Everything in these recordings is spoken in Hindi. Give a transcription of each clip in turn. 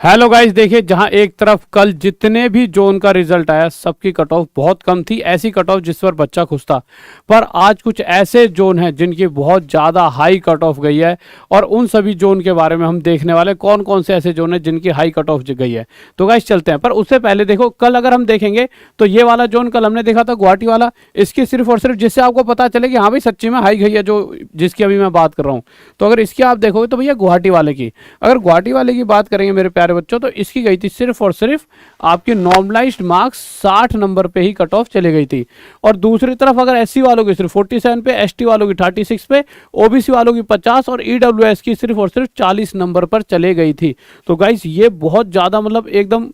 हेलो गाइस, देखिए जहां एक तरफ कल जितने भी जोन का रिजल्ट आया सबकी कट ऑफ बहुत कम थी, ऐसी कट ऑफ जिस पर बच्चा खुश था। पर आज कुछ ऐसे जोन हैं जिनकी बहुत ज़्यादा हाई कट ऑफ गई है और उन सभी जोन के बारे में हम देखने वाले कौन कौन से ऐसे जोन हैं जिनकी हाई कट ऑफ गई है। तो गाइस चलते हैं, पर उससे पहले देखो कल अगर हम देखेंगे तो ये वाला जोन कल हमने देखा था गुवाहाटी वाला, इसकी सिर्फ और सिर्फ जिससे आपको पता चले कि हाँ भाई सच्ची में हाई गई है जो जिसकी अभी मैं बात कर रहा हूँ। तो अगर इसकी आप देखोगे तो भैया गुवाहाटी वाले की, अगर गुवाहाटी वाले की बात करेंगे मेरे प्यारे बच्चों, तो इसकी गई थी सिर्फ और सिर्फ आपकी नॉर्मलाइज्ड मार्क्स 60 नंबर पे ही कट ऑफ चली गई थी। और दूसरी तरफ अगर एससी वालों की सिर्फ 47 पे, एसटी वालों की 36 पे, ओबीसी वालों की 50 और ईडब्ल्यूएस की सिर्फ और सिर्फ 40 नंबर पर चले गई थी। तो गाइस ये बहुत ज़्यादा मतलब एकदम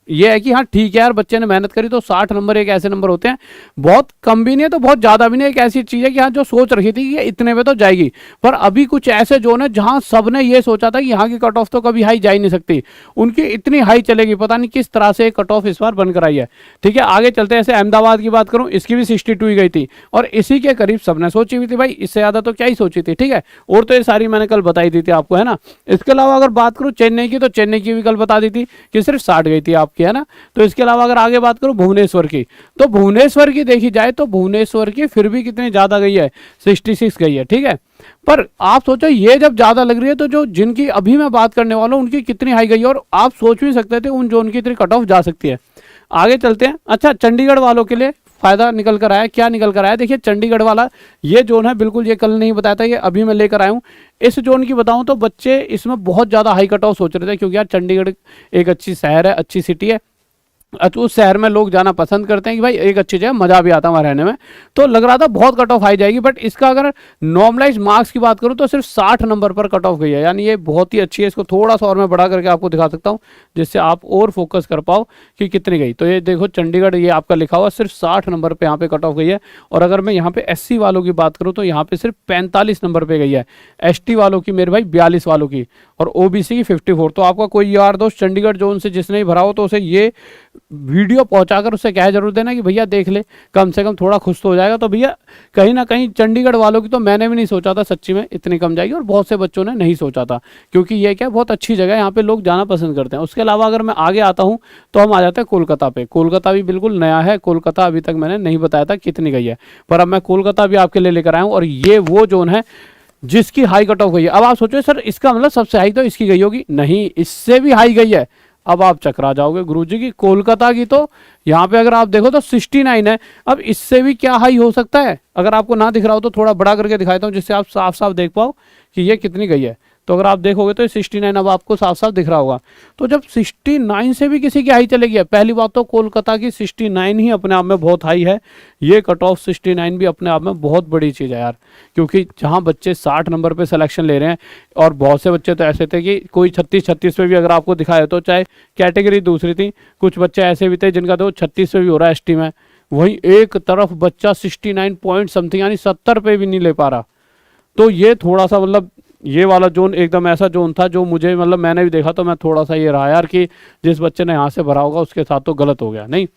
ये है कि हाँ ठीक है यार, बच्चे ने मेहनत करी तो 60 नंबर एक ऐसे नंबर होते हैं, बहुत कम भी नहीं है तो बहुत ज़्यादा भी नहीं। एक ऐसी चीज़ है कि हाँ जो सोच रखी थी कि इतने में तो जाएगी, पर अभी कुछ ऐसे जोन है जहाँ सबने ये सोचा था कि यहाँ की कट ऑफ तो कभी हाई जा ही नहीं सकती, उनकी इतनी हाई चलेगी, पता नहीं किस तरह से कट ऑफ इस बार बनकर आई है। ठीक है, आगे चलते हैं। ऐसे अहमदाबाद की बात करूँ, इसकी भी 62 ही गई थी और इसी के करीब सबने सोची हुई थी भाई, इससे ज़्यादा तो क्या ही सोची थी। ठीक है, और तो ये सारी मैंने कल बताई दी थी आपको, है ना। इसके अलावा अगर बात करूँ चेन्नई की, तो चेन्नई की भी कल बता दी थी कि सिर्फ 60 गई थी आपकी, है ना। तो इसके अलावा अगर आगे बात करूं भुवनेश्वर की, तो भुवनेश्वर की देखी जाए तो भुवनेश्वर की फिर भी कितनी ज्यादा गई है, 66 गई है। ठीक है, पर आप सोचो ये जब ज्यादा लग रही है तो जो जिनकी अभी मैं बात करने वाला हूं उनकी कितनी हाई गई है, और आप सोच भी सकते थे उन जोन की इतनी कट ऑफ जा सकती है। आगे चलते हैं। अच्छा, चंडीगढ़ वालों के लिए फायदा निकल कर आया, क्या निकल कर आया देखिए। चंडीगढ़ वाला ये जोन है, बिल्कुल ये कल नहीं बताया था, ये अभी मैं लेकर आया हूँ। इस जोन की बताऊं तो बच्चे इसमें बहुत ज़्यादा हाई कट ऑफ सोच रहे थे, क्योंकि यार चंडीगढ़ एक अच्छी शहर है, अच्छी सिटी है, तो उस शहर में लोग जाना पसंद करते हैं कि भाई एक अच्छी जगह, मज़ा भी आता है वहाँ रहने में। तो लग रहा था बहुत कट ऑफ आई जाएगी, बट इसका अगर नॉर्मलाइज मार्क्स की बात करूँ तो सिर्फ 60 नंबर पर कट ऑफ गई है, यानी ये बहुत ही अच्छी है। इसको थोड़ा सा और मैं बढ़ा करके आपको दिखा सकता हूँ जिससे आप और फोकस कर पाओ कि कितनी गई। तो ये देखो चंडीगढ़ ये आपका लिखा हुआ सिर्फ 60 नंबर पर यहाँ पे कट ऑफ गई है। और अगर मैं यहाँ पे SC वालों की बात करूँ तो यहाँ पे सिर्फ 45 नंबर पर गई है, ST वालों की मेरे भाई 42 वालों की, और OBC की 54। तो आपका कोई यार दोस्त चंडीगढ़ जोन से जिसने ही भरा हो तो उसे ये वीडियो पहुंचाकर उससे क्या जरूर देना कि भैया देख ले, कम से कम थोड़ा खुश तो हो जाएगा। तो भैया कहीं ना कहीं चंडीगढ़ वालों की तो मैंने भी नहीं सोचा था सच्ची में इतनी कम जाएगी, और बहुत से बच्चों ने नहीं सोचा था, क्योंकि ये क्या बहुत अच्छी जगह है, यहाँ पे लोग जाना पसंद करते हैं। उसके अलावा अगर मैं आगे आता हूँ तो हम आ जाते हैं कोलकाता पे। कोलकाता भी बिल्कुल नया है, कोलकाता अभी तक मैंने नहीं बताया था कितनी गई है, पर अब मैं कोलकाता भी आपके लिए लेकर आया हूँ। और ये वो जोन है जिसकी हाई कट ऑफ गई है। अब आप सोचो सर इसका मतलब सबसे हाई तो इसकी गई होगी, नहीं, इससे भी हाई गई है। अब आप चकरा जाओगे गुरुजी की, कोलकाता की तो यहाँ पे अगर आप देखो तो 69 है। अब इससे भी क्या हाई हो सकता है? अगर आपको ना दिख रहा हो तो थोड़ा बड़ा करके दिखाता हूँ जिससे आप साफ साफ देख पाओ कि ये कितनी गई है। तो अगर आप देखोगे तो 69 अब आपको साफ साफ दिख रहा होगा। तो जब 69 से भी किसी की हाई चलेगी है, पहली बात तो कोलकाता की 69 ही अपने आप में बहुत हाई है। ये कट ऑफ 69 भी अपने आप में बहुत बड़ी चीज़ है यार, क्योंकि जहाँ बच्चे 60 नंबर पे सिलेक्शन ले रहे हैं, और बहुत से बच्चे तो ऐसे थे कि कोई 36 पे भी अगर आपको दिखाए तो, चाहे कैटेगरी दूसरी थी, कुछ बच्चे ऐसे भी थे जिनका तो 36 पे भी हो रहा है ST में, वहीं एक तरफ बच्चा 69 पॉइंट समथिंग यानी 70 पे भी नहीं ले पा रहा। तो ये थोड़ा सा मतलब ये वाला जोन एकदम ऐसा जोन था जो मुझे मतलब मैंने भी देखा तो मैं थोड़ा सा ये रहा यार कि जिस बच्चे ने यहाँ से भरा होगा उसके साथ तो गलत हो गया। नहीं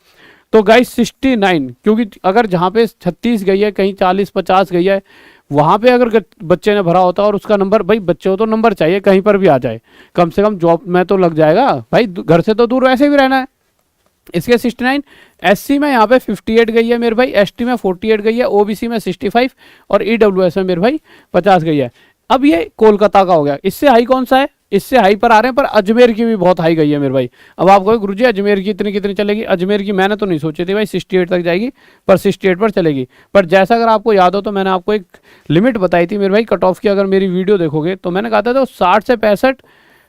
तो गाइस 69, क्योंकि अगर जहाँ पे 36 गई है, कहीं 40-50 गई है, वहाँ पे अगर बच्चे ने भरा होता और उसका नंबर, भाई बच्चे को तो नंबर चाहिए कहीं पर भी आ जाए, कम से कम जॉब में तो लग जाएगा भाई, घर से तो दूर वैसे भी रहना है। इसके 69, SC में यहाँ पे 58 गई है मेरे भाई, ST में 48 गई है, OBC में 65 और EWS में मेरे भाई 50 गई है। अब ये कोलकाता का हो गया। इससे हाई कौन सा है? इससे हाई पर आ रहे हैं, पर अजमेर की भी बहुत हाई गई है मेरे भाई। अब आप कहोगे गुरुजी अजमेर की इतनी कितनी चलेगी? अजमेर की मैंने तो नहीं सोची थी भाई 68 तक जाएगी, पर 68 पर चलेगी। पर जैसा अगर आपको याद हो तो मैंने आपको एक लिमिट बताई थी मेरे भाई कट ऑफ की, अगर मेरी वीडियो देखोगे तो मैंने कहा था तो 60 से 65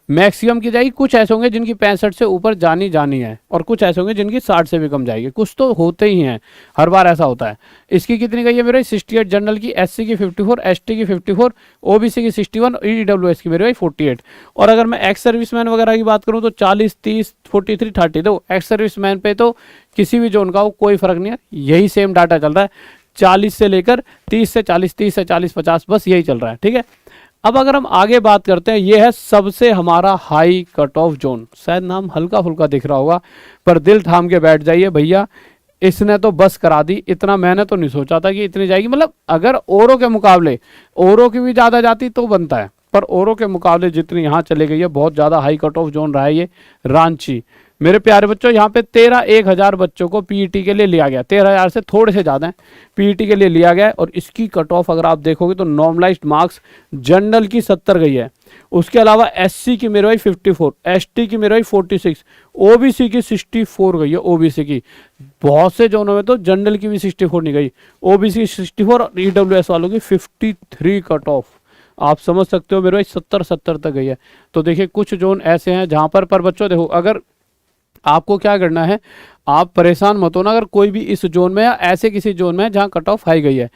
मैक्सिमम की जाएगी। कुछ ऐसे होंगे जिनकी 65 से ऊपर जानी है, और कुछ ऐसे होंगे जिनकी 60 से भी कम जाएगी, कुछ तो होते ही हैं, हर बार ऐसा होता है। इसकी कितनी गई है मेरे 68 जनरल की, SC की 54, ST की 54, OBC की 61, EWS की मेरे भाई 48। और अगर मैं एक्स सर्विसमैन वगैरह की बात करूँ तो 40, 30, 43, 30। दो एक्स सर्विसमैन पे तो किसी भी जोन का हो कोई फर्क नहीं है, यही सेम डाटा चल रहा है, 40 से लेकर 30 से 40, 30 से 40, 50, बस यही चल रहा है। ठीक है, अब अगर हम आगे बात करते हैं, ये है सबसे हमारा हाई कट ऑफ जोन। शायद नाम हल्का फुल्का दिख रहा होगा, पर दिल थाम के बैठ जाइए भैया, इसने तो बस करा दी। इतना मैंने तो नहीं सोचा था कि इतनी जाएगी, मतलब अगर औरों के मुकाबले औरों की भी ज़्यादा जाती तो बनता है, पर औरों के मुकाबले जितनी यहाँ चले गई है, बहुत ज़्यादा हाई कट ऑफ जोन रहा है ये रांची। मेरे प्यारे बच्चों, यहाँ पे 10,000 बच्चों को पीईटी के लिए लिया गया, 13,000 से थोड़े से ज़्यादा है पीईटी के लिए लिया गया है। और इसकी कट ऑफ अगर आप देखोगे तो नॉर्मलाइज्ड मार्क्स जनरल की 70 गई है, उसके अलावा एससी की मेरे भाई 54, एसटी की मेरे भाई 46, ओबीसी की 64 गई है। ओबीसी की बहुत से जोनों में तो जनरल की भी 64 नहीं गई, ओबीसी की 64 और ईडब्ल्यूएस वालों की 53 कट ऑफ। आप समझ सकते हो मेरे भाई 70 तक गई है। तो देखिए कुछ जोन ऐसे हैं जहां पर बच्चों देखो, अगर आपको क्या करना है, आप परेशान मत होना अगर कोई भी इस जोन में या ऐसे किसी जोन में है जहां कट ऑफ हाई गई है।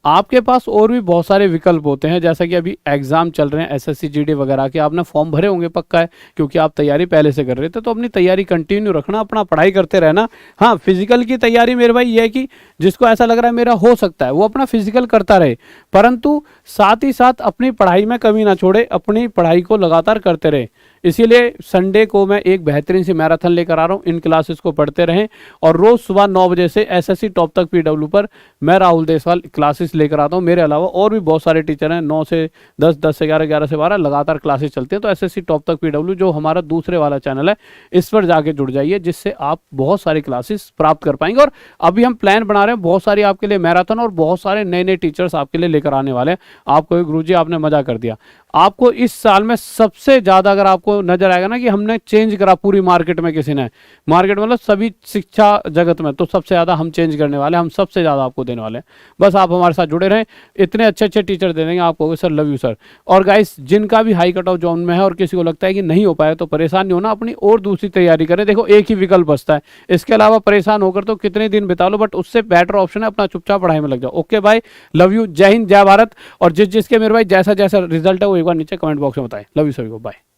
आपके पास और भी बहुत सारे विकल्प होते हैं, जैसा कि अभी एग्जाम चल रहे हैं एसएससी जीडी वगैरह के, आपने फॉर्म भरे होंगे पक्का है, क्योंकि आप तैयारी पहले से कर रहे थे। तो अपनी तैयारी कंटिन्यू रखना, अपना पढ़ाई करते रहना। हाँ, फिजिकल की तैयारी मेरे भाई ये है कि जिसको ऐसा लग रहा है मेरा हो सकता है, वो अपना फिजिकल करता रहे, परंतु साथ ही साथ अपनी पढ़ाई में कमी ना छोड़े, अपनी पढ़ाई को लगातार करते रहे। इसीलिए संडे को मैं एक बेहतरीन सी मैराथन लेकर आ रहा हूँ, इन क्लासेस को पढ़ते रहें। और रोज सुबह 9 बजे से एसएससी टॉप तक पीडब्ल्यू पर मैं राहुल देसवाल क्लासेस लेकर आता हूँ। मेरे अलावा और भी बहुत सारे टीचर हैं, 9 से 10, 10 से 11, 11 से 12 लगातार क्लासेस चलते हैं। तो एसएससी टॉप तक पीडब्ल्यू जो हमारा दूसरे वाला चैनल है, इस पर जाके जुड़ जाइए, जिससे आप बहुत सारी क्लासेस प्राप्त कर पाएंगे। और अभी हम प्लान बना रहे हैं बहुत सारी आपके लिए मैराथन, और बहुत सारे नए नए टीचर्स आपके लिए लेकर आने वाले हैं। आपको गुरुजी आपने मजा कर दिया। आपको इस साल में सबसे ज्यादा अगर आपको नजर आएगा ना कि हमने चेंज करा पूरी मार्केट में, किसी ने मार्केट मतलब सभी शिक्षा जगत में, तो सबसे ज्यादा हम चेंज करने वाले, हम सबसे ज्यादा आपको देने वाले हैं। बस आप हमारे साथ जुड़े रहें, इतने अच्छे अच्छे टीचर दे देंगे आपको। Sir love you sir. और गाइस, जिनका भी हाई कट ऑफ जोन में है और किसी को लगता है कि नहीं हो पाया, तो परेशान नहीं होना, अपनी और दूसरी तैयारी करें। देखो एक ही विकल्प बचता है, इसके अलावा परेशान होकर तो कितने दिन बिता लो, बट उससे बेटर ऑप्शन है अपना चुपचाप पढ़ाई में लग जाओ। ओके भाई, लव यू, जय हिंद, जय भारत। और जिसके मेरे भाई जैसा जैसा रिजल्ट है वो एक बार नीचे कमेंट बॉक्स में बताएं। लव यू सभी को, बाय।